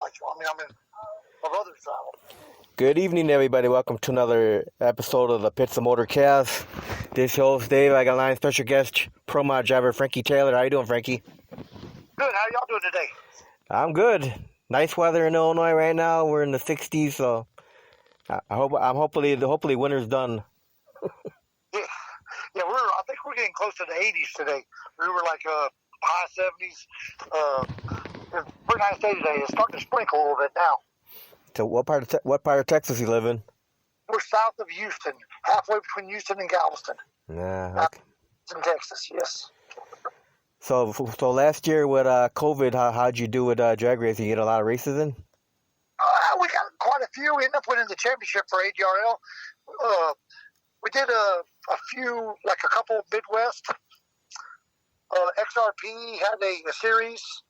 I'm in my brother's travel. Good evening, everybody. Welcome to another episode of the Pits and Motor Cast. This host Dave. I got line special guest, pro mod driver Frankie Taylor. How you doing, Frankie? Good. How y'all doing today? I'm good. Nice weather in Illinois right now. We're in the 60s, so hopefully winter's done. Yeah. I think we're getting close to the 80s today. We were like high 70s. It's a pretty nice day today. It's starting to sprinkle a little bit now. So what part of Texas you live in? We're south of Houston, halfway between Houston and Galveston. Yeah. Okay. In Texas, yes. So last year with COVID, how'd you do with drag racing? You get a lot of races in? We got quite a few. We ended up winning the championship for ADRL. We did a few, like a couple Midwest. XRP had a series,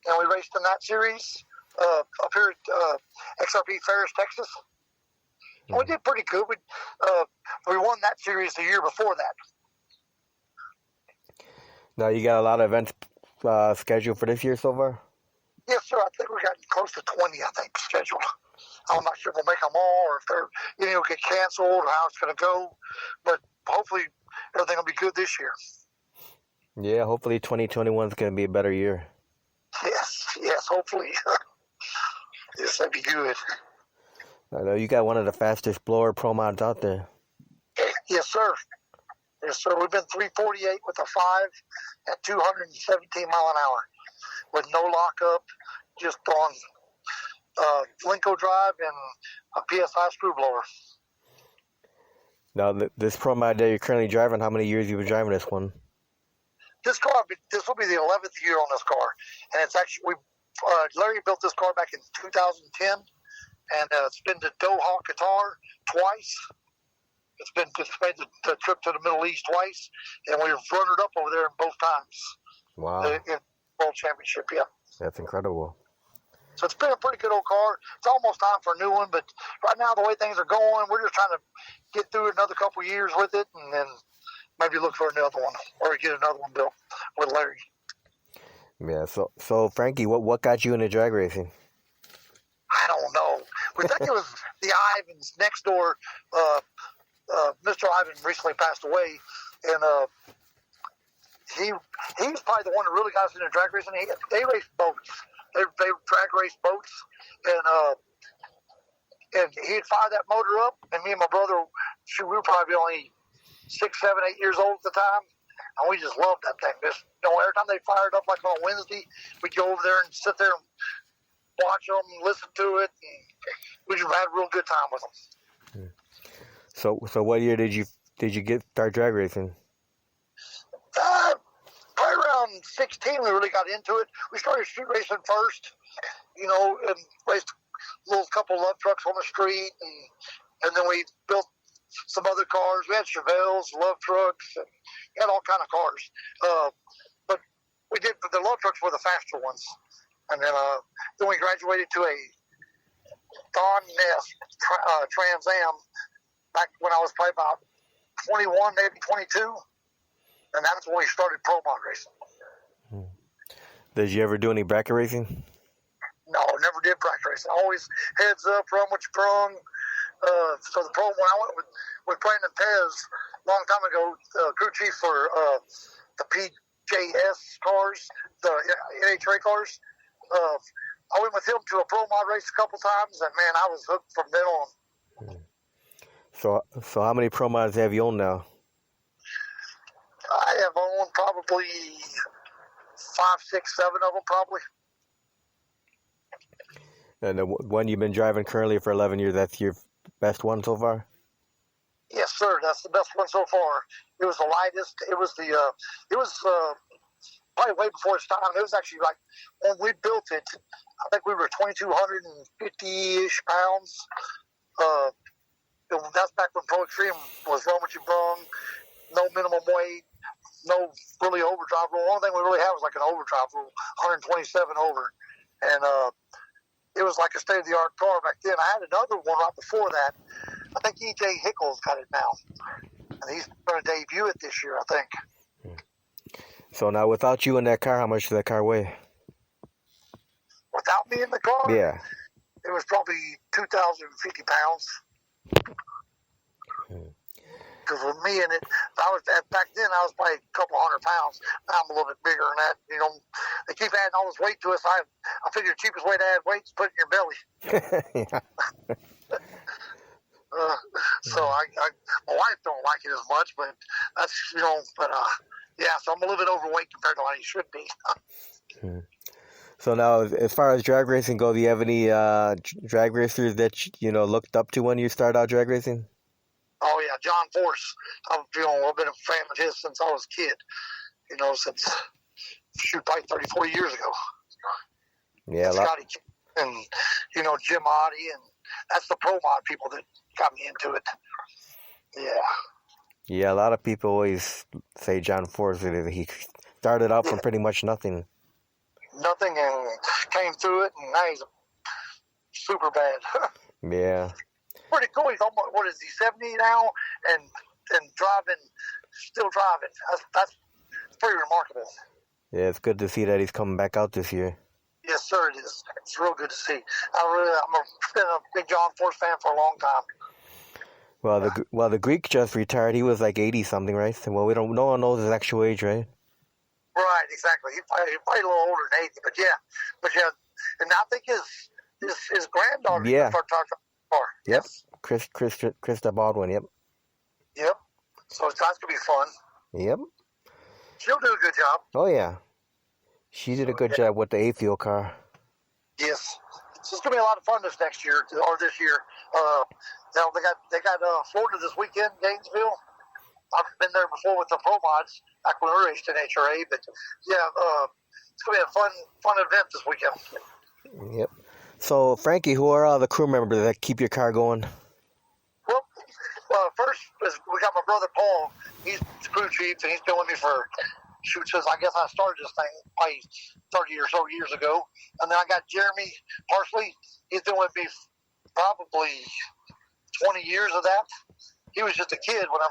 and we raced in that series up here at XRP Ferris, Texas. And we did pretty good. We won that series the year before that. Now you got a lot of events scheduled for this year so far? Yes, sir. I think we got close to 20, scheduled. I'm not sure if we'll make them all or if they're, get canceled or how it's going to go. But hopefully everything will be good this year. Yeah, hopefully 2021 is going to be a better year. Yes, hopefully. Yes, that'd be good. I know you got one of the fastest blower pro mods out there. Yes, sir. We've been 348 with a 5 at 217 mile an hour with no lockup, just on Linko drive and a PSI screw blower. Now, this pro mod that you're currently driving, how many years you been driving this one? This will be the 11th year on this car, and it's actually Larry built this car back in 2010, and it's been to Doha, Qatar twice. It's made the trip to the Middle East twice, and we've runner-up over there in both times. Wow! In World Championship, yeah. That's incredible. So it's been a pretty good old car. It's almost time for a new one, but right now the way things are going, we're just trying to get through another couple of years with it, and then maybe look for another one or get another one built with Larry. Yeah. So Frankie, what got you into drag racing? I don't know. We think it was the Ivans next door. Mr. Ivan recently passed away, and he was probably the one that really got us into drag racing. They raced boats. They drag raced boats, and he'd fire that motor up, and me and my brother, we were probably only 6, 7, 8 years old at the time, and we just loved that thing. Every time they fired up, like on a Wednesday, we'd go over there and sit there and watch them, listen to it, and we just had a real good time with them. So what year did you start drag racing? Probably around 16, we really got into it. We started street racing first, and raced a little couple love trucks on the street, and then we built some other cars. We had Chevelles, love trucks, and had all kind of cars. But we did the love trucks were the faster ones, and then we graduated to a Don Ness Trans Am back when I was probably about 21, maybe 22, and that's when we started pro mod racing. Did you ever do any bracket racing? No, never did bracket racing. Always heads up, run what you brung. So the pro, when I went with Brandon Pez a long time ago, crew chief for the PJS cars, the NHRA cars, I went with him to a pro mod race a couple times, and man, I was hooked from then on. So how many pro mods have you owned now? I have owned probably 5, 6, 7 of them, probably. And the one you've been driving currently for 11 years, that's your best one so far? Yes, sir. That's the best one so far. It was the lightest. It was probably way before its time. It was actually like, when we built it, I think we were 2,250-ish pounds. That's back when Pro Extreme was run what you brung, no minimum weight, no really overdrive rule. The only thing we really had was like an overdrive rule, 127 over. And it was like a state-of-the-art car back then. I had another one right before that. I think E.J. Hickle's got it now. And he's going to debut it this year, I think. So now, without you in that car, how much does that car weigh? without me in the car, Yeah. it was probably 2,050 pounds. Because with me in it, back then I was probably a couple hundred pounds. Now I'm a little bit bigger than that. You know, they keep adding all this weight to us. I figure the cheapest way to add weight is put it in your belly. Yeah. So my wife don't like it as much, but that's yeah. So I'm a little bit overweight compared to what I should be. So now, as far as drag racing go, do you have any drag racers that looked up to when you started out drag racing? Oh yeah, John Force. I've been a fan of his since I was a kid. Since probably 30, 40 years ago. Yeah, Scotty and Jim Oddie, and that's the pro mod people that got me into it. Yeah. Yeah, a lot of people always say John Force. He started out from pretty much nothing. Nothing, and came through it, and now he's super bad. Yeah. Pretty cool. He's almost, what is he, 70 now, and still driving. That's pretty remarkable. Yeah, it's good to see that he's coming back out this year. Yes, sir, it is. It's real good to see. I've been a big John Force fan for a long time. Well, the Greek just retired. He was like 80-something, right? Well, no one knows his actual age, right? Right, exactly. He probably a little older than 80, but yeah. And I think his granddaughter started talking car. Yep. Krista Baldwin, yep. Yep. So that's going to be fun. Yep. She'll do a good job. Oh, yeah. She did a good job with the A-Fuel car. Yes. So it's going to be a lot of fun this year. They got Florida this weekend, Gainesville. I've been there before with the pro mods back when we raced in HRA, but yeah, it's going to be a fun event this weekend. Yep. So, Frankie, who are all the crew members that keep your car going? Well, first we got my brother Paul. He's the crew chief, and he's been with me for, since I guess I started this thing probably 30 or so years ago. And then I got Jeremy Parsley. He's been with me probably 20 years of that. He was just a kid when I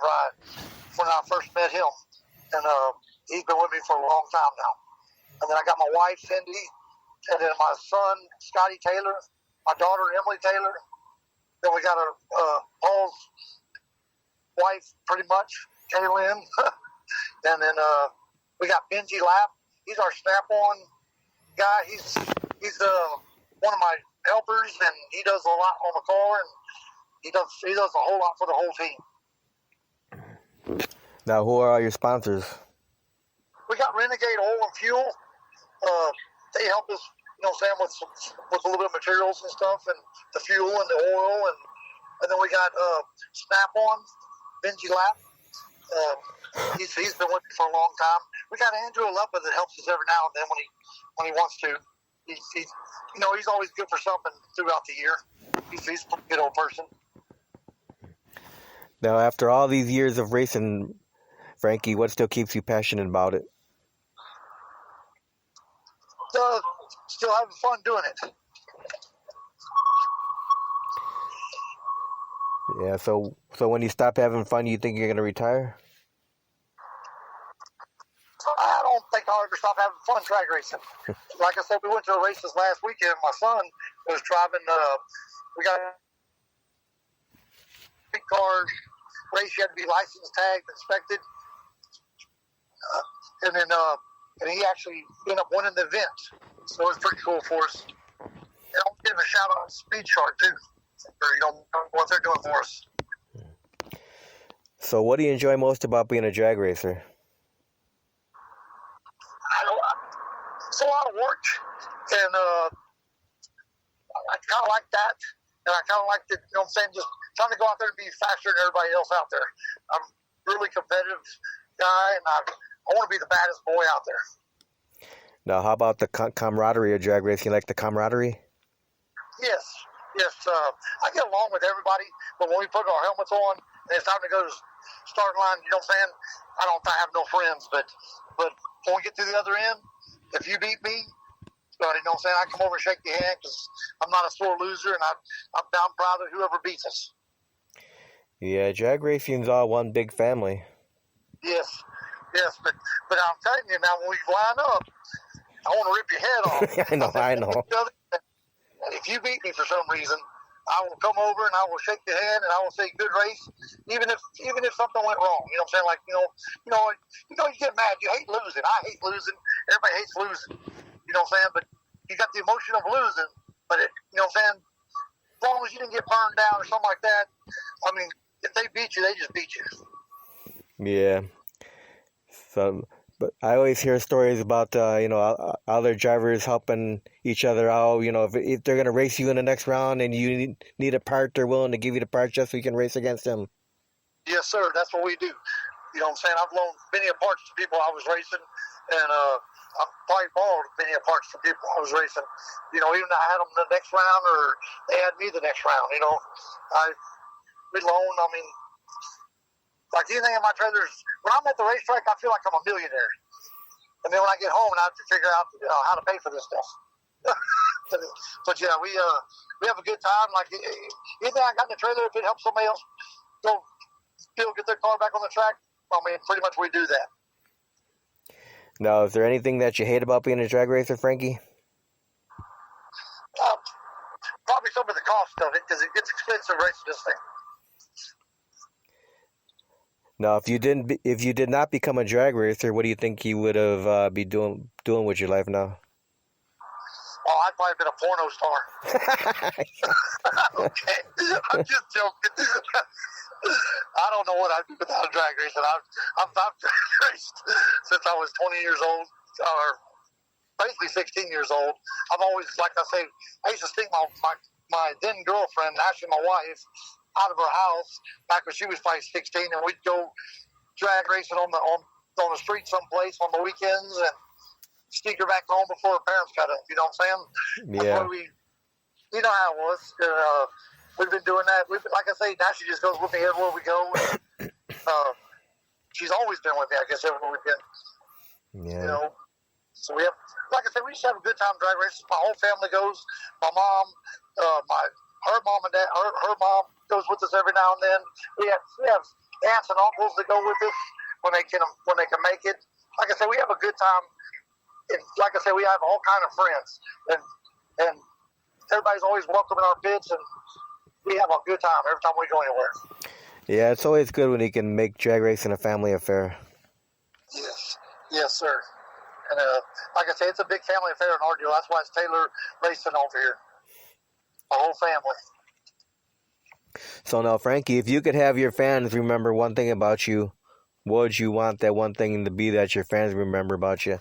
first met him, and he's been with me for a long time now. And then I got my wife Cindy, and then my son Scotty Taylor, my daughter Emily Taylor. Then we got Paul's wife, pretty much, Kaylin, and then we got Benji Lapp. He's our snap-on guy. He's one of my helpers, and he does a lot on the car, and he does a whole lot for the whole team. Now, who are all your sponsors? We got Renegade Oil and Fuel. They help us, with a little bit of materials and stuff, and the fuel and the oil, and then we got Snap-on, Benji Lapp. He's been with me for a long time. We got Andrew Aleppa that helps us every now and then when he wants to. He's always good for something throughout the year. He's a pretty good old person. Now, after all these years of racing, Frankie, what still keeps you passionate about it? Still having fun doing it. Yeah, so when you stop having fun, you think you're going to retire? I don't think I'll ever stop having fun drag racing. Like I said, we went to a race this last weekend. My son was driving, we got a big car race. You had to be licensed, tagged, inspected. And he actually ended up winning the event. So it was pretty cool for us. And I'll give a shout out to Speed Shark, too, for what they're doing for us. So what do you enjoy most about being a drag racer? It's a lot of work, and I kind of like that. And I kind of like just trying to go out there and be faster than everybody else out there. I'm a really competitive guy, and I want to be the baddest boy out there. Now, how about the camaraderie of drag racing? You like the camaraderie? Yes. I get along with everybody, but when we put our helmets on and it's time to go to the starting line, you know what I'm saying? I don't have no friends, but when we get to the other end, if you beat me, you know what I'm saying? I come over and shake your hand because I'm not a sore loser, and I'm proud of whoever beats us. Yeah, drag racing's all one big family. Yes, but I'm telling you now, when we line up, I want to rip your head off. I know. if you beat me for some reason, I will come over and I will shake your hand and I will say good race, even if something went wrong. You know what I'm saying? Like you get mad. You hate losing. I hate losing. Everybody hates losing. You know what I'm saying? But you got the emotion of losing. But you know what I'm saying? As long as you didn't get burned down or something like that. I mean, if they beat you, they just beat you. Yeah. So, but I always hear stories about other drivers helping each other out. You know, if they're gonna race you in the next round and you need a part, they're willing to give you the part just so you can race against them. Yes, sir. That's what we do. You know what I'm saying? I've loaned many parts to people I was racing, and I've probably borrowed many parts to people I was racing. You know, even I had them the next round, or they had me the next round. You know, we loaned. I mean, like anything in my trailers, when I'm at the racetrack, I feel like I'm a millionaire. And then when I get home, I have to figure out how to pay for this stuff. But yeah, we have a good time. Like anything I got in the trailer, if it helps somebody else go get their car back on the track, I mean, pretty much we do that. Now, is there anything that you hate about being a drag racer, Frankie? Probably some of the cost of it, because it gets expensive racing this thing. Now, if you did not become a drag racer, what do you think you would have be doing with your life now? Oh, I'd probably been a porno star. Okay, I'm just joking. I don't know what I'd do without a drag racing. I've raced since I was 20 years old, or basically 16 years old. I've always, like I say, I used to sneak my then girlfriend, actually my wife, out of her house back when she was probably 16, and we'd go drag racing on the street someplace on the weekends and sneak her back home before her parents got up. You know what I'm saying? Yeah. You know how it was. We've been doing that. Like I say, now she just goes with me everywhere we go. She's always been with me, I guess, everywhere we've been. Yeah. You know, so we have, like I said, we just have a good time drag racing. My whole family goes. My mom, her mom and dad, her mom goes with us every now and then. We have aunts and uncles that go with us when they can make it. Like I said, we have a good time. And like I said, we have all kind of friends, and everybody's always welcome in our pits, and we have a good time every time we go anywhere. Yeah, it's always good when you can make drag racing a family affair. Yes, sir. And like I say, it's a big family affair in our deal. That's why it's Taylor Racing over here. The whole family. So now, Frankie, if you could have your fans remember one thing about you, what would you want that one thing to be that your fans remember about you?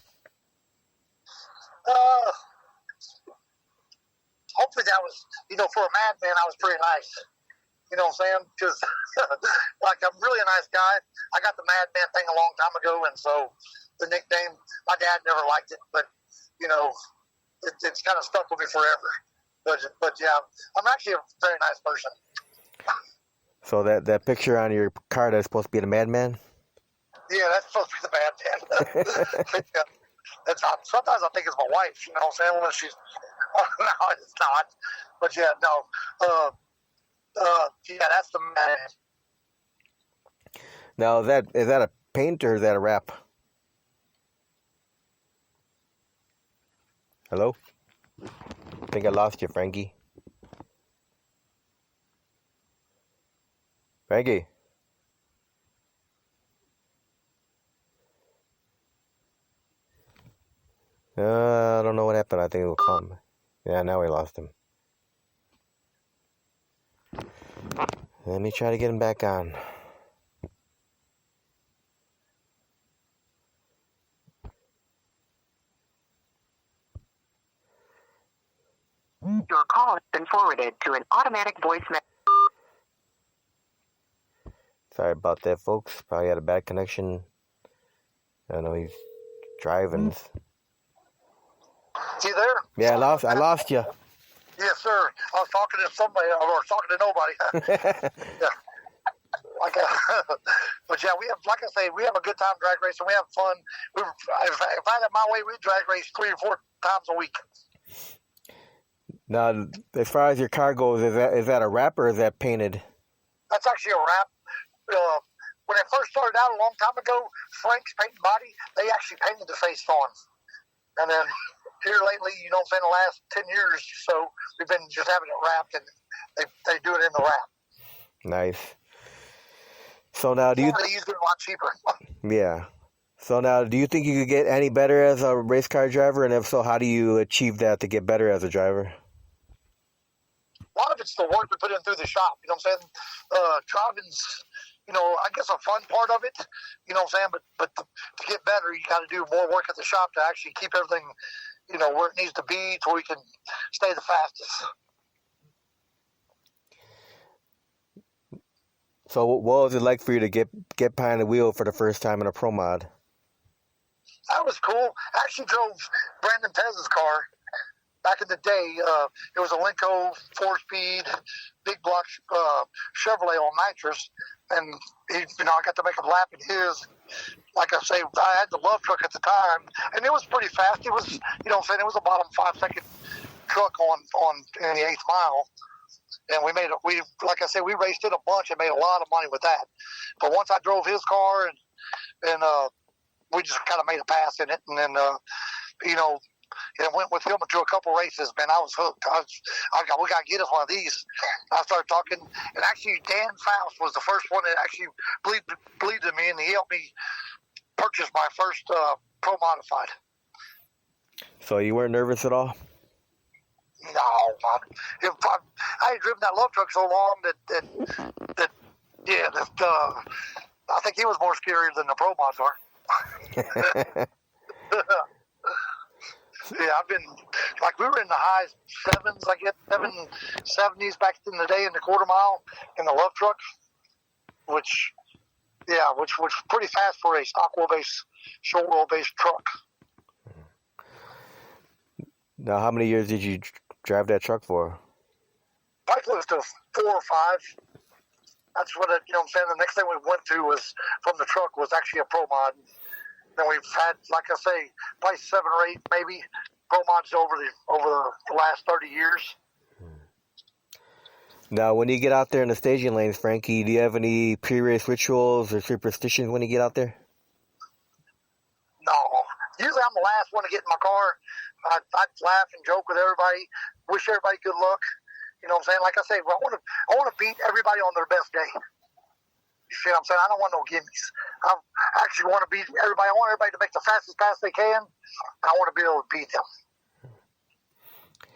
Hopefully that was, for a madman, I was pretty nice. You know what I'm saying? Because, like, I'm really a nice guy. I got the madman thing a long time ago, and so the nickname, my dad never liked it, but, it's kind of stuck with me forever. But yeah, I'm actually a very nice person. So that picture on your card is supposed to be the madman? Yeah, that's supposed to be the madman. Sometimes I think it's my wife, you know what I'm saying? When she's, no, it's not. But yeah, no. Yeah, that's the man. Now, is that a paint or is that a wrap? Hello? I think I lost you, Frankie. Frankie? I don't know what happened. I think it will come. Yeah, now we lost him. Let me try to get him back on. Your call has been forwarded to an automatic voice message. Sorry about that, folks. Probably had a bad connection. I know he's driving. You there? Yeah, I lost you. Yes, sir. I was talking to somebody, or talking to nobody. Yeah. But yeah, we have, like I say, we have a good time drag racing. We have fun. If I had it my way, we drag race 3 or 4 times a week. Now, as far as your car goes, is that a wrap or is that painted? That's actually a wrap. When it first started out a long time ago, Frank's Paint and Body, they actually painted the face on. And then here lately, you know what I'm saying, the last 10 years, so we've been just having it wrapped, and they do it in the wrap. Nice. So now, It's a lot easier, a lot cheaper. yeah. So now, do you think you could get any better as a race car driver? And if so, how do you achieve that to get better as a driver? A lot of it's the work we put in through the shop. You know what I'm saying? Driving's, you know, I guess a fun part of it. You know what I'm saying? But to get better, you got to do more work at the shop to actually keep everything, you know, where it needs to be, so we can stay the fastest. So what was it like for you to get behind the wheel for the first time in a pro mod? That was cool. I actually drove Brandon Pez's car back in the day. It was a Lenco 4-speed big block Chevrolet on nitrous, and I got to make a lap in his. Like I say, I had the Love truck at the time, and it was pretty fast. It was, you know what I'm saying, it was a bottom 5-second truck on in the 8th mile. And we like I said, we raced it a bunch and made a lot of money with that. But once I drove his car and we just kind of made a pass in it, and then and went with him to a couple races. Man, I was hooked. We got to get us one of these. I started talking, and actually Dan Faust was the first one that actually believed in me, and he helped me purchase my first pro modified. So you weren't nervous at all? No, I had driven that Love truck so long that I think he was more scary than the pro mods are. Yeah, I've been, like, we were in the high 7s, I guess, 770s back in the day in the quarter mile in the Love truck, which was pretty fast for a stock wheelbase, short wheelbase truck. Now, how many years did you drive that truck for? Probably close to 4 or 5. That's what, you know what I'm saying, the next thing we went to was, from the truck, was actually a pro mod. Then we've had, like I say, probably 7 or 8 maybe pro mods over the last 30 years. Now, when you get out there in the staging lanes, Frankie, do you have any pre-race rituals or superstitions when you get out there? No. Usually I'm the last one to get in my car. I'd laugh and joke with everybody, wish everybody good luck. You know what I'm saying? Like I say, I want to beat everybody on their best day. You see what I'm saying? I don't want no gimmies. I actually want to beat everybody. I want everybody to make the fastest pass they can. I want to be able to beat them.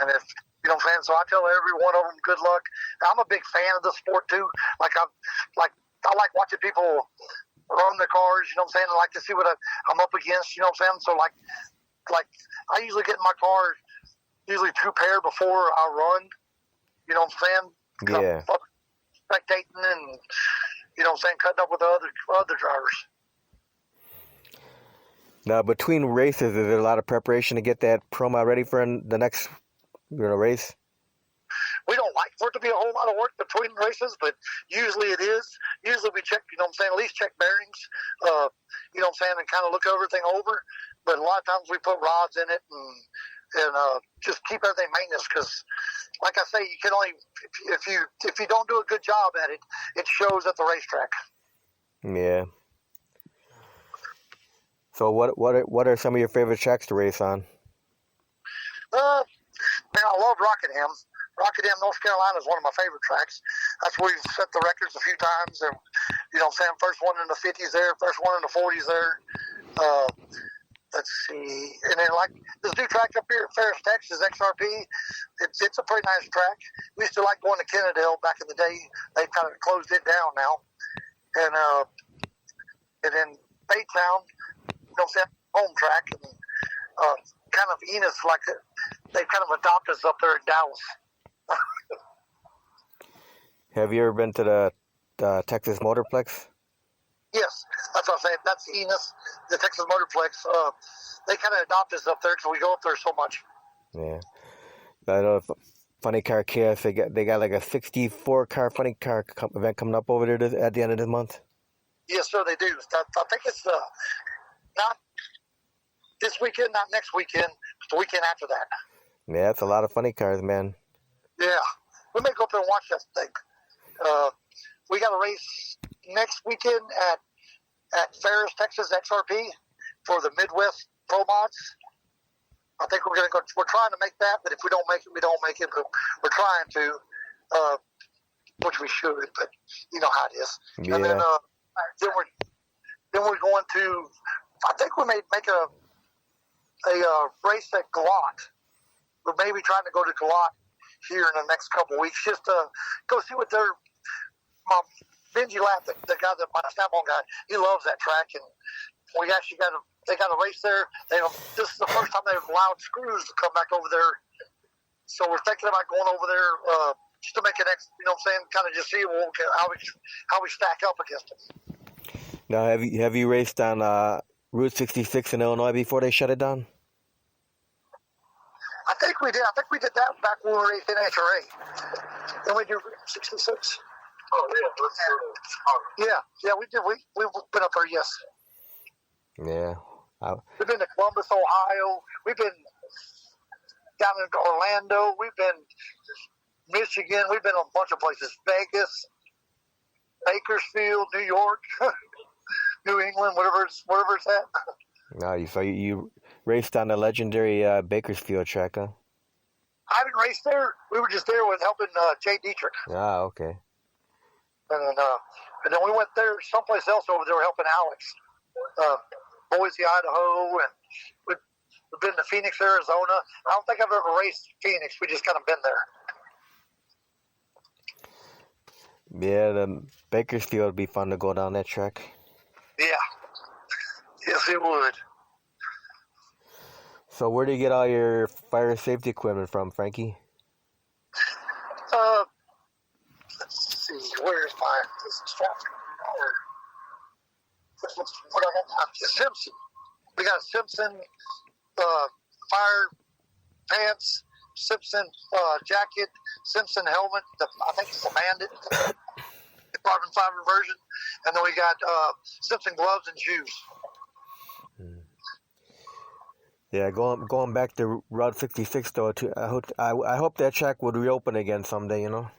And if, you know what I'm saying? So I tell every one of them good luck. I'm a big fan of the sport too. I like watching people run their cars. You know what I'm saying? I like to see what I'm up against. You know what I'm saying? So like I usually get in my car usually 2 pair before I run. You know what I'm saying? Yeah. I'm spectating and, you know what I'm saying, cutting up with the other drivers. Now, between races, is there a lot of preparation to get that pro mod ready for the next race? We don't like for it to be a whole lot of work between races, but usually it is. Usually we check, you know what I'm saying, at least check bearings, you know what I'm saying, and kind of look everything over. But a lot of times we put rods in it and just keep everything maintenance, because, like I say, you can only if you don't do a good job at it, it shows at the racetrack. Yeah. So what are some of your favorite tracks to race on? Man, I love Rockingham. Rockingham, North Carolina is one of my favorite tracks. That's where we've set the records a few times, and you know what I'm saying, first one in the 50s there, first one in the 40s there. Let's see. And then, like, this new track up here at Ferris, Texas, XRP, it's a pretty nice track. We used to like going to Kennedale back in the day. They've kind of closed it down now. And then Baytown, you know what I'm saying, home track. And kind of Enos, like, they've kind of adopted us up there in Dallas. Have you ever been to the Texas Motorplex? Yes, that's what I'm saying. That's Enos, the Texas Motorplex. They kind of adopt us up there because we go up there so much. Yeah, I know. Funny Car Chaos. They got like a 64 car funny car event coming up over there at the end of this month. Yes, sir, they do. I think it's not this weekend, not next weekend, but the weekend after that. Yeah, it's a lot of funny cars, man. Yeah, we may go up there and watch that thing. We got a race next weekend at Ferris, Texas, XRP for the Midwest Pro Mods. I think we're going to go. We're trying to make that, but if we don't make it, we don't make it. But we're trying to, which we should. But you know how it is. Yeah. And then we're going to. I think we may make a race at Galat. We're maybe trying to go to Galat here in the next couple of weeks, just to go see what their Benji Lapp, the guy that my Snap-on guy, he loves that track, and we actually they got a race there. This is the first time they've allowed screws to come back over there, so we're thinking about going over there just to make an you know what I'm saying, kind of just see how we stack up against them. Now, have you raced on Route 66 in Illinois before they shut it down? I think we did. I think we did that back when we were in HRA. Then we do 66. Oh yeah, yeah, we did. We've been up there, yes. Yeah. We've been to Columbus, Ohio. We've been down in Orlando. We've been Michigan. We've been a bunch of places. Vegas, Bakersfield, New York, New England, whatever it's at. No, so you raced on the legendary Bakersfield track, huh? I haven't raced there. We were just there with helping Jay Dietrich. Ah, okay. And then we went there someplace else over there helping Alex. Boise, Idaho, and we've been to Phoenix, Arizona. I don't think I've ever raced Phoenix. We just kind of been there. Yeah, the Bakersfield would be fun to go down that track. Yeah. Yes, it would. So where do you get all your fire safety equipment from, Frankie? Let's see. Where's my strap? What I got? Simpson. We got Simpson fire pants, Simpson jacket, Simpson helmet. I think it's the Bandit, the carbon fiber version, and then we got Simpson gloves and shoes. Yeah, going back to Route 66 though. I hope that track would reopen again someday. You know.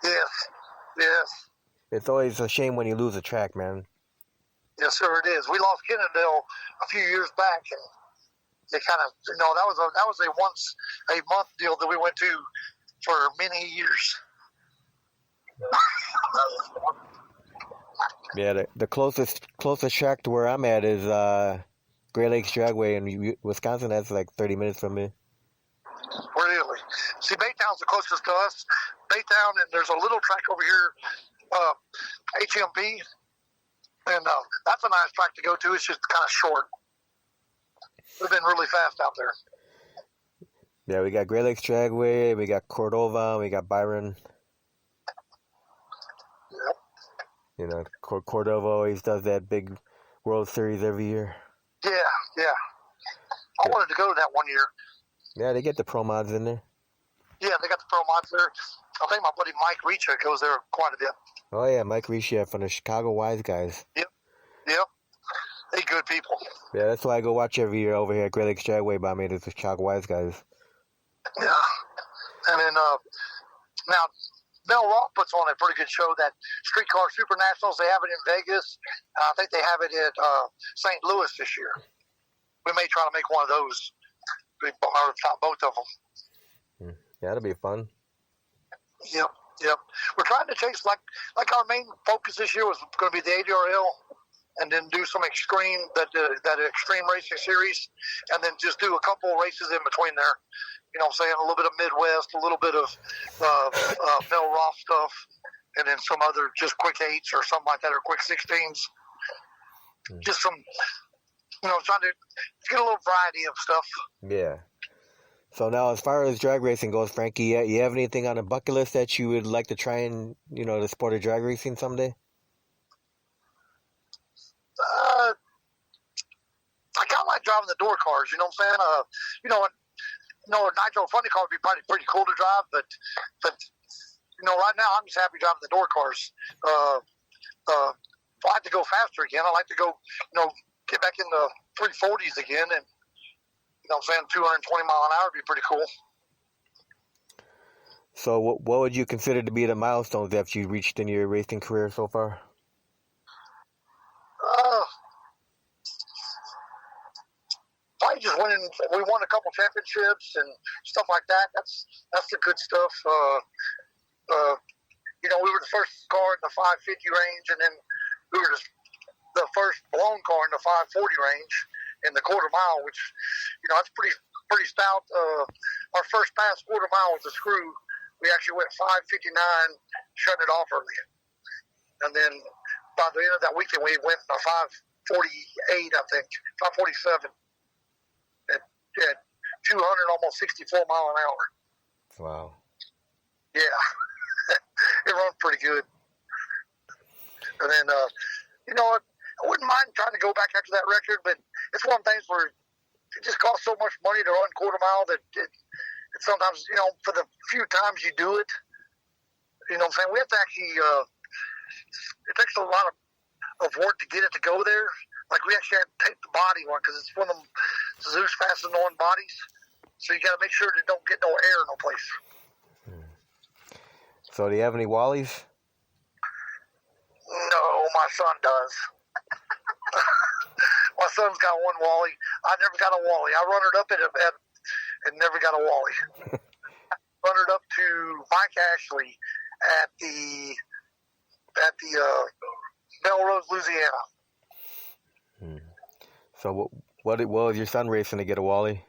Yes. It's always a shame when you lose a track, man. Yes, sir, it is. We lost Kennedale a few years back, and they kind of, that was a once a month deal that we went to for many years. Yeah, the closest track to where I'm at is Great Lakes Dragway in Wisconsin. That's like 30 minutes from me. Really? See, Baytown's the closest to us. Baytown, and there's a little track over here, HMP. And that's a nice track to go to. It's just kind of short. We've been really fast out there. Yeah, we got Great Lakes Dragway, we got Cordova, we got Byron. Yep. You know, Cordova always does that big World Series every year. Yeah. I wanted to go to that one year. Yeah, they get the pro mods in there. Yeah, they got the pro mods there. I think my buddy Mike Reacher goes there quite a bit. Oh, yeah, Mike Reacher from the Chicago Wise Guys. Yep. They good people. Yeah, that's why I go watch every year over here at Great Lakes Dragway by me. There's the Chicago Wise Guys. Yeah. And then now Mel Roth puts on a pretty good show, that Streetcar Super Nationals. They have it in Vegas. I think they have it at St. Louis this year. We may try to make one of those. Or both of them. Yeah, that'll be fun. Yep. We're trying to chase, like our main focus this year was going to be the ADRL, and then do some extreme, that extreme racing series, and then just do a couple of races in between there. You know what I'm saying? A little bit of Midwest, a little bit of Mel Roth stuff, and then some other just quick 8s or something like that, or quick 16s. Just some, trying to get a little variety of stuff. Yeah. So now, as far as drag racing goes, Frankie, you have anything on the bucket list that you would like to try and, the sport of drag racing someday? I kind of like driving the door cars. You know what I'm saying? A nitro funny car would be pretty cool to drive, but right now I'm just happy driving the door cars. I like to go faster again. I like to go, get back in the 340s again, and 220 mile an hour would be pretty cool. So what would you consider to be the milestones that you reached in your racing career so far? Probably just winning then we won a couple championships and stuff like that. That's the good stuff. We were the first car in the 550 range, and then we were the first blown car in the 540 range in the quarter mile, which that's pretty stout. Our first pass quarter mile with the screw, we actually went 5:59, shutting it off early, and then by the end of that weekend, we went 5:48, I think, 5:47 at 200, almost 64 mile an hour. Wow. Yeah, it runs pretty good. And then, I wouldn't mind trying to go back after that record, but it's one of the things where it just costs so much money to run quarter mile that it sometimes, for the few times you do it, what I'm saying, we have to actually, it takes a lot of work to get it to go there. Like, we actually had to tape the body one because it's one of them Zeus fastest known bodies. So you got to make sure that don't get no air in no place. So do you have any Wallies? No, my son does. My son's got one Wally. I never got a Wally. I run it up and never got a Wally. Run it up to Mike Ashley at the Melrose, Louisiana. So what was your son racing to get a Wally?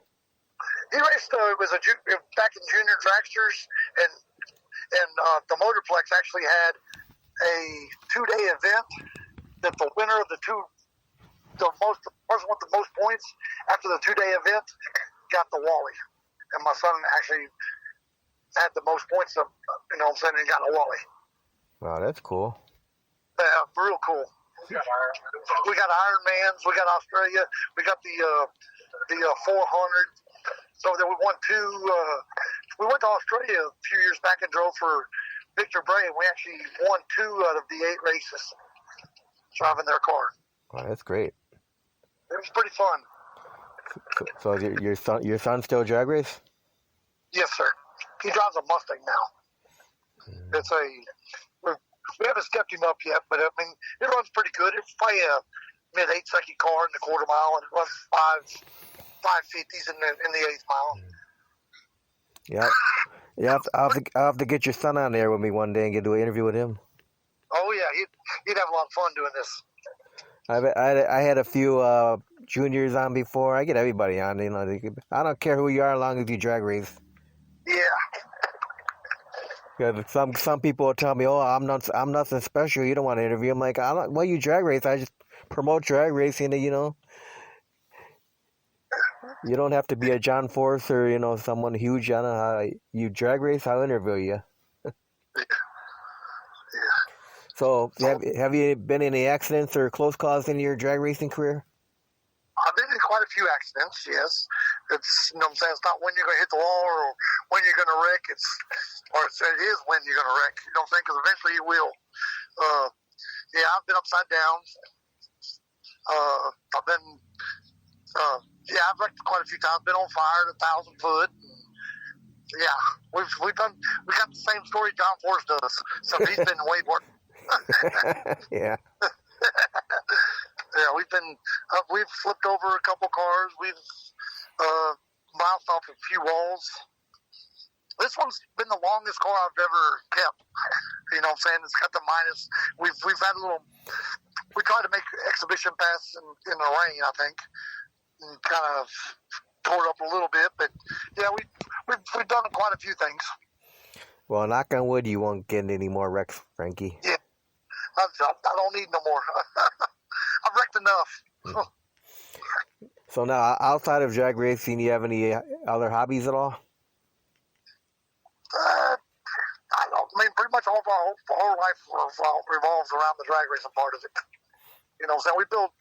He raced. It was back in junior dragsters, and the Motorplex actually had a 2-day event that the winner of the person with the most points after the 2-day event got the Wally, and my son actually had the most points. And got a Wally. Wow, that's cool. Yeah, real cool. We got Ironmans. We got Australia. We got the 400. So then we won two. We went to Australia a few years back and drove for Victor Bray, and we actually won 2 out of the 8 races driving their car. Wow, that's great. It was pretty fun. So your son still drag race? Yes, sir. He drives a Mustang now. It's we haven't stepped him up yet, but I mean, it runs pretty good. It's probably a mid-8 second car in the quarter mile, and it runs 550s in the 8th mile. Yeah. I'll have to get your son on there with me one day and get to an interview with him. Oh yeah, he'd have a lot of fun doing this. I had a few juniors on before. I get everybody on. I don't care who you are, as long as you drag race. Yeah. Because some people will tell me, "Oh, I'm nothing special. You don't want to interview." I'm like, well, you drag race. I just promote drag racing. You don't have to be a John Force or someone huge. I don't know how you drag race. I'll interview you. Yeah. So, have you been in any accidents or close calls in your drag racing career? I've been in quite a few accidents, yes. It's, I'm saying, it's not when you're going to hit the wall or when you're going to wreck. It is when you're going to wreck. You know what I'm saying? Because eventually you will. I've been upside down. I've wrecked quite a few times. Been on fire at 1,000 foot. Yeah, we got the same story John Force does. So he's been way worse. Yeah. Yeah, we've flipped over a couple cars. We've bounced off a few walls. This one's been the longest car I've ever kept. You know what I'm saying? It's got the minus. We've had a little. We tried to make exhibition passes in the rain, I think, and kind of tore it up a little bit. But yeah, we've done quite a few things. Well, knock on wood, you won't get any more wrecks, Frankie. Yeah, I don't need no more. I've wrecked enough. So now, outside of drag racing, do you have any other hobbies at all? I mean, pretty much all of our whole life revolves around the drag racing part of it. You know, so we build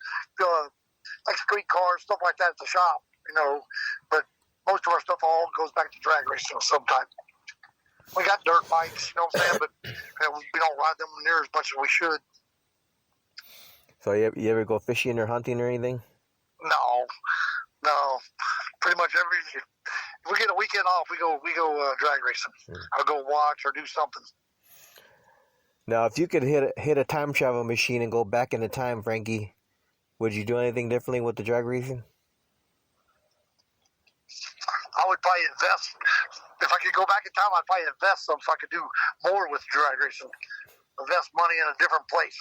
like street cars, stuff like that at the shop. But most of our stuff all goes back to drag racing of some type. We got dirt bikes, you know what I'm saying, but we don't ride them near as much as we should. So you ever go fishing or hunting or anything? No. Pretty much if we get a weekend off, we go drag racing. I'll go watch or do something. Now, if you could hit a time travel machine and go back into time, Frankie, would you do anything differently with the drag racing? I would probably invest. If I could go back in time, I'd probably invest some so I could do more with drag racing. Invest money in a different place.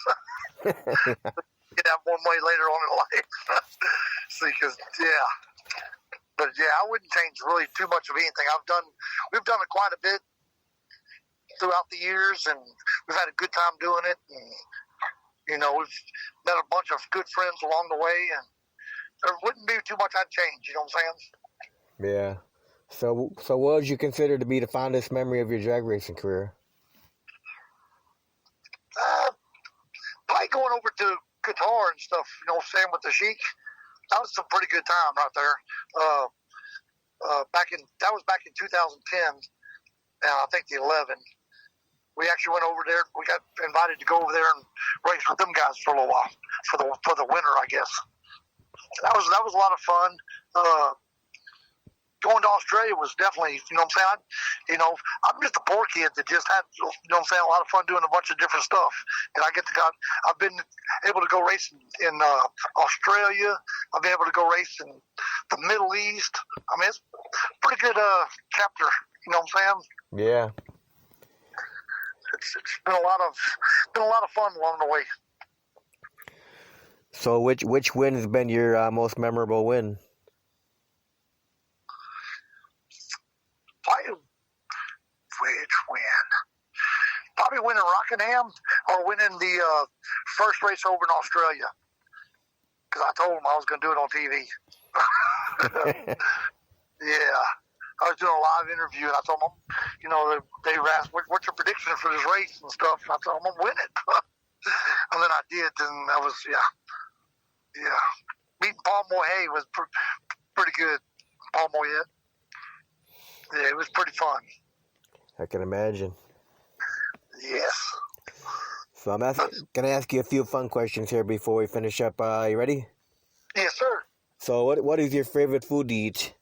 Get that more money later on in life. See, because but I wouldn't change really too much of anything. We've done it quite a bit throughout the years, and we've had a good time doing it. And, we've met a bunch of good friends along the way, and there wouldn't be too much I'd change. You know what I'm saying? Yeah. So what would you consider to be the fondest memory of your drag racing career? Probably going over to guitar and stuff. You know what I'm saying, with the Chic. That was a pretty good time right there. That was back in 2010, and I think the 11. We actually went over there. We got invited to go over there and race with them guys for a little while for the winter, I guess. That was a lot of fun. Going to Australia was definitely, you know what I'm saying? I'm just a poor kid that just had, you know what I'm saying, a lot of fun doing a bunch of different stuff. And I've been able to go race in Australia. I've been able to go race in the Middle East. I mean, it's a pretty good chapter, you know what I'm saying? Yeah. It's been a lot of fun along the way. So which win has been your most memorable win? Which win? Probably winning Rockingham or winning the first race over in Australia. Because I told them I was going to do it on TV. Yeah. I was doing a live interview, and I told them, they asked, what's your prediction for this race and stuff? And I told them I'm going to win it. And then I did, and that was, yeah. Beating Paul Moyet was pretty good. Paul Moyet. Yeah, it was pretty fun. I can imagine. Yes. So I'm going to ask you a few fun questions here before we finish up. You ready? Yes, sir. So what is your favorite food to eat?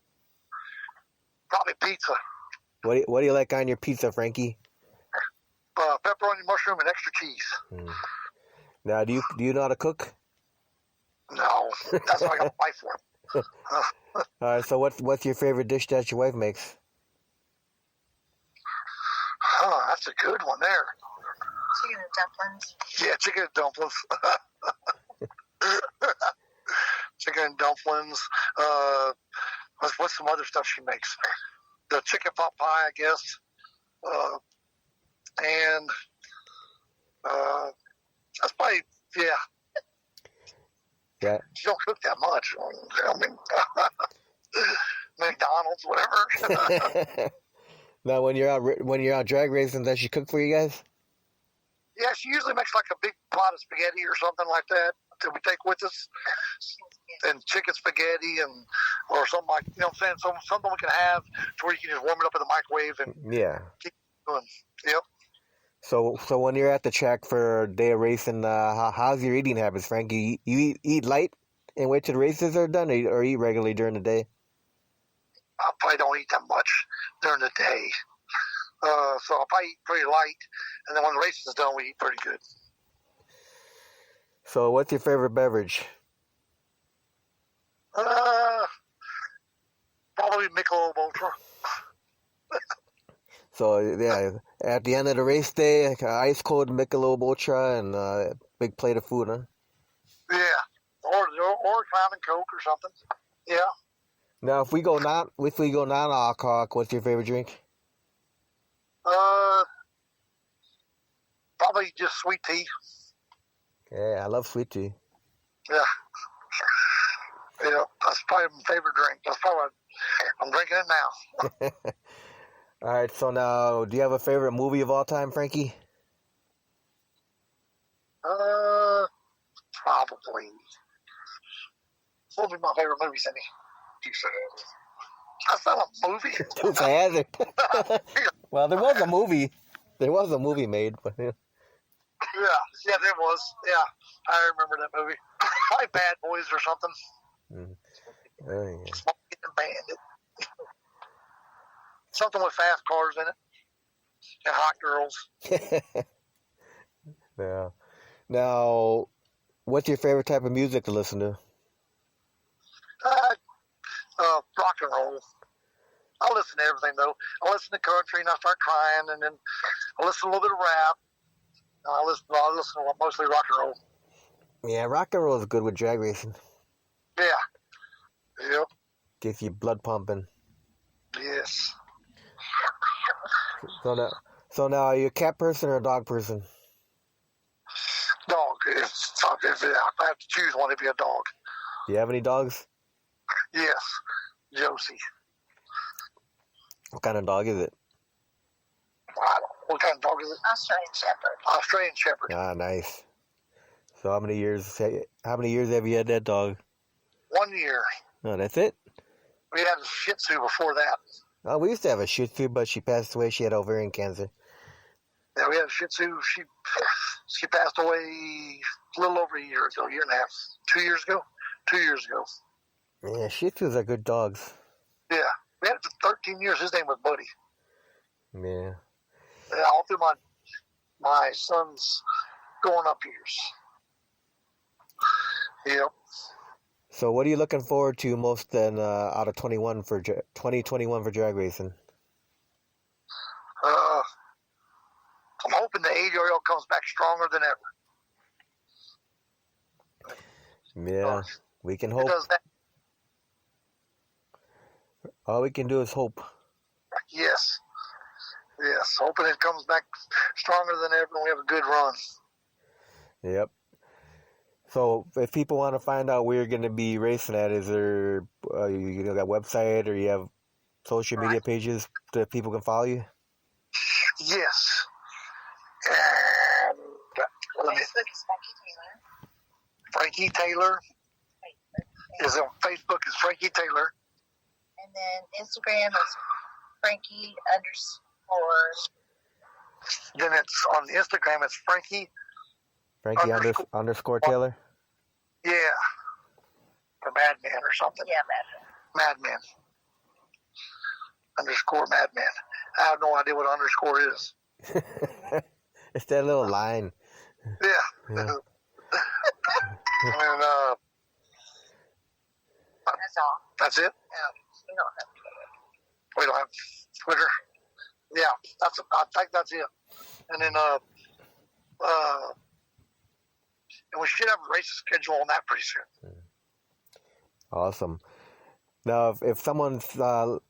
Probably pizza. What do you like on your pizza, Frankie? Pepperoni, mushroom, and extra cheese. Now, do you know how to cook? No, that's why I got a wife for it. All right. So what's your favorite dish that your wife makes? That's a good one there. Chicken and dumplings. Yeah, chicken and dumplings. Chicken and dumplings. What's some other stuff she makes? The chicken pot pie, I guess. And that's probably, yeah. Yeah. She don't cook that much. I mean, McDonald's, whatever. Now, when you're out drag racing, does she cook for you guys? Yeah, she usually makes like a big pot of spaghetti or something like that that we take with us, and chicken spaghetti or something like, you know what I'm saying, something we can have to where you can just warm it up in the microwave and keep going. Yep. So when you're at the track for a day of racing, how's your eating habits, Frankie? You eat light and wait till the races are done, or eat regularly during the day? I probably don't eat that much during the day. So I'll probably eat pretty light, and then when the race is done, we eat pretty good. So what's your favorite beverage? Probably Michelob Ultra. So, yeah, at the end of the race day, like ice cold Michelob Ultra and a big plate of food, huh? Yeah, or Crown and Coke or something. Yeah. Now, if we go non-alcoholic, what's your favorite drink? Probably just sweet tea. Yeah, I love sweet tea. Yeah. Yeah, that's probably my favorite drink. That's probably what I'm drinking it now. All right, so now, do you have a favorite movie of all time, Frankie? Probably. What would be my favorite movie, Cindy? That's not a movie. Dukes of Hazzard. Well, there was a movie. There was a movie made, but yeah. Yeah, there was. Yeah, I remember that movie. Probably Bad Boys or something. Oh, yeah. Smoking and Bandit. Something with fast cars in it and hot girls. Yeah. Now, what's your favorite type of music to listen to? Rock and roll. listen to everything though. I listen to country and I start crying, and then I listen to a little bit of rap. I listen to mostly rock and roll. Yeah, rock and roll is good with drag racing. Yeah. Yep. Gets your blood pumping. Yes. So now, are you a cat person or a dog person? Dog. If I have to choose one, it'd be a dog. Do you have any dogs? Yes. Josie. What kind of dog is it? What kind of dog is it? Australian Shepherd. Australian Shepherd. Ah, nice. So how many years have you had that dog? 1 year. Oh, that's it? We had a Shih Tzu before that. Oh, we used to have a Shih Tzu, but she passed away. She had ovarian cancer. Yeah, we had a Shih Tzu. She passed away a little over a year ago, year and a half. 2 years ago? 2 years ago. Yeah, Shih Tzus are good dogs. Yeah. We had it for 13 years. His name was Buddy. Yeah. All through my son's growing up years. Yep. So what are you looking forward to most then out of 2021 for drag racing? I'm hoping the 80 oil comes back stronger than ever. Yeah, we can hope. It does that. All we can do is hope. Yes. Yes. Hoping it comes back stronger than ever and we have a good run. Yep. So if people want to find out where you're going to be racing at, is there you got a website or you have social media pages that people can follow you? Yes. And Facebook is Frankie Frankie Taylor. Taylor is on Facebook is Frankie Taylor. And then Instagram is Frankie _ Then it's on Instagram. It's Frankie underscore Taylor. Yeah. The Madman or something. Yeah, Madman. Underscore Madman. I have no idea what underscore is. It's that little line. Yeah. Yeah. And That's all. that's it. We don't have Twitter. We don't have Twitter. Yeah, I think that's it. And then and we should have a race schedule on that pretty soon. Awesome. Now, if someone's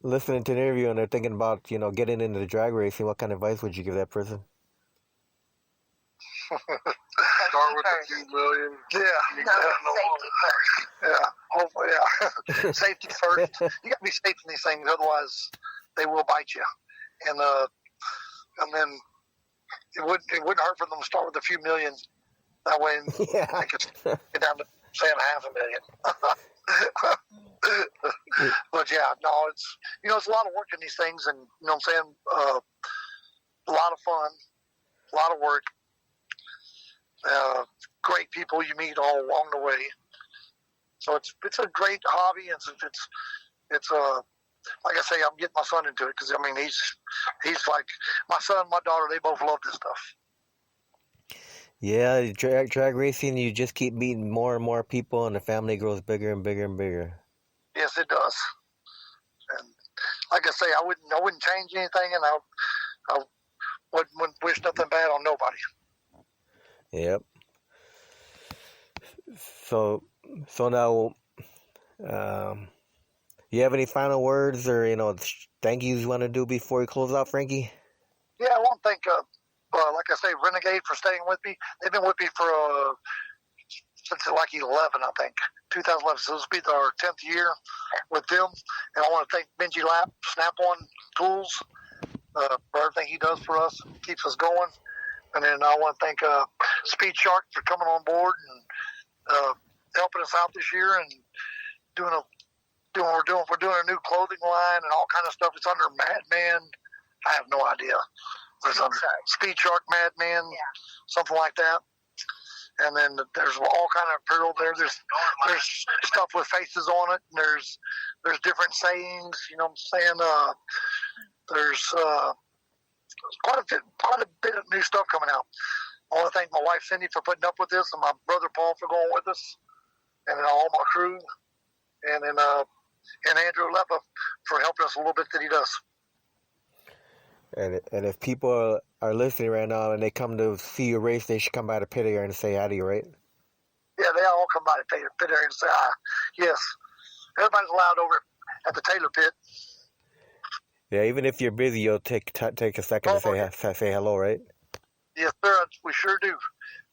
listening to an interview and they're thinking about, getting into the drag racing, what kind of advice would you give that person? Start with a few million. Yeah. Safety first. Yeah. Hopefully, yeah. Safety first. You got to be safe in these things, otherwise they will bite you. And then it wouldn't hurt for them to start with a few million. That way, Yeah. they could get down to say $500,000. But yeah, no, it's a lot of work in these things, and you know what I'm saying. A lot of fun, a lot of work. Great people you meet all along the way. So it's a great hobby. It's like I say, I'm getting my son into it because he's like my son, my daughter. They both love this stuff. Yeah, drag racing, you just keep meeting more and more people, and the family grows bigger and bigger and bigger. Yes, it does. And like I say, I wouldn't change anything, and I wouldn't wish nothing bad on nobody. Yep. So now, you have any final words or thank yous you want to do before we close out, Frankie? Yeah, I want to thank, like I say, Renegade for staying with me. They've been with me for since like 11, I think, 2011. So this will be our 10th year with them. And I want to thank Benji Lap, Snap-on Tools, for everything he does for us, keeps us going. And then I want to thank Speed Shark for coming on board and helping us out this year and doing what we're doing. We're doing a new clothing line and all kind of stuff. It's under Madman. I have no idea. It's under Speed Shark Madman, something like that. And then there's all kind of apparel there. There's stuff with faces on it. And there's different sayings. You know what I'm saying? There's quite a bit of new stuff coming out. I want to thank my wife Cindy for putting up with this, and my brother Paul for going with us, and then all my crew, and then and Andrew Leppa for helping us a little bit that he does. And if people are listening right now and they come to see you race, they should come by the pit area and say hi to you, right? Yeah, they all come by the pit area and say hi. Yes. Everybody's allowed over at the Taylor pit. Yeah, even if you're busy, you'll take a second to say hello, right? Yes, sir. We sure do.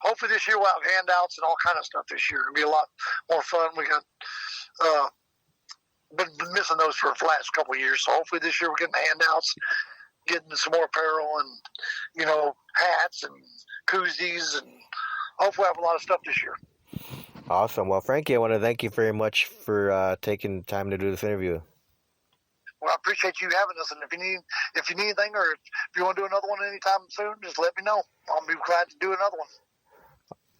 Hopefully this year we'll have handouts and all kind of stuff this year. It'll be a lot more fun. We got been missing those for the last couple of years, so hopefully this year we're getting the handouts, getting some more apparel and hats and koozies, and hopefully we'll have a lot of stuff this year. Awesome. Well, Frankie, I want to thank you very much for taking time to do this interview. Well, I appreciate you having us, and if you need anything, or if you want to do another one anytime soon, just let me know. I'll be glad to do another one.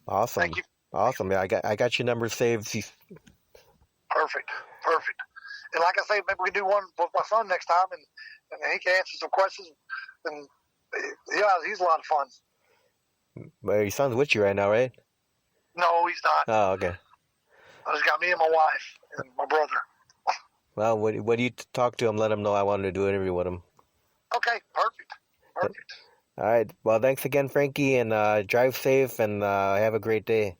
Awesome. Thank you. Awesome. Yeah, I got your number saved. Perfect. And like I say, maybe we can do one with my son next time, and he can answer some questions. And yeah, he's a lot of fun. Well, your son's with you right now, right? No, he's not. Oh, okay. I just got me and my wife and my brother. Well, when you talk to him, let him know I wanted to do an interview with him. Okay, perfect. All right. Well, thanks again, Frankie, and drive safe, and have a great day.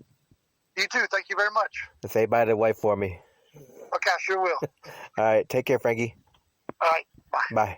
You too. Thank you very much. And say bye to the wife for me. Okay, I sure will. All right. Take care, Frankie. All right. Bye. Bye.